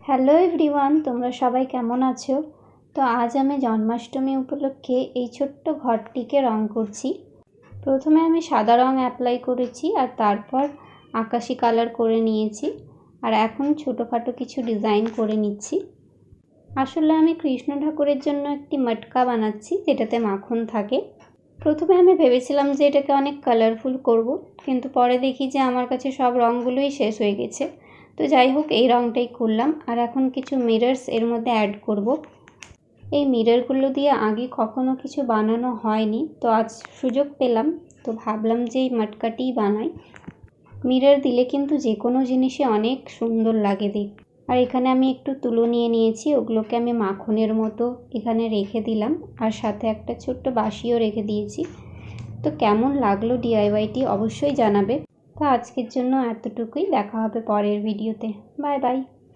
Hello everyone, তোমরা সবাই কেমন আছো? তো আজ আমি জন্মাষ্টমী উপলক্ষে এই ছোট্ট ঘরটিকে রং করছি। প্রথমে আমি সাদা রং অ্যাপ্লাই করেছি আর তারপর আকাশি কালার করে নিয়েছি। আর এখন ছোটোখাটো কিছু ডিজাইন করে নিচ্ছি। আসলে আমি কৃষ্ণ ঠাকুরের জন্য একটি মটকা বানাচ্ছি, যেটাতে মাখন থাকে। প্রথমে আমি ভেবেছিলাম যে এটাকে অনেক কালারফুল করব, কিন্তু পরে দেখি যে আমার কাছে সব রঙগুলোই শেষ হয়ে গেছে। তো যাই হোক, এই রঙটাই করলাম। আর এখন কিছু মিরর্স এর মধ্যে অ্যাড করব। এই মিররগুলো দিয়ে আগে কখনো কিছু বানানো হয়নি, তো আজ সুযোগ পেলাম, তো ভাবলাম যে এই মটকাটিই বানাই। মিরর দিলে কিন্তু যে কোনো জিনিসে অনেক সুন্দর লাগে দেখতে। আর এখানে আমি একটু তুলো নিয়ে নিয়েছি, ওগুলোকে আমি মাখনের মতো এখানে রেখে দিলাম, আর সাথে একটা ছোট্ট বাঁশিও রেখে দিয়েছি। তো কেমন লাগলো ডিআইওয়াইটি অবশ্যই জানাবে। তো আজকের জন্য এতটুকুই, দেখা হবে পরের ভিডিওতে। Bye bye.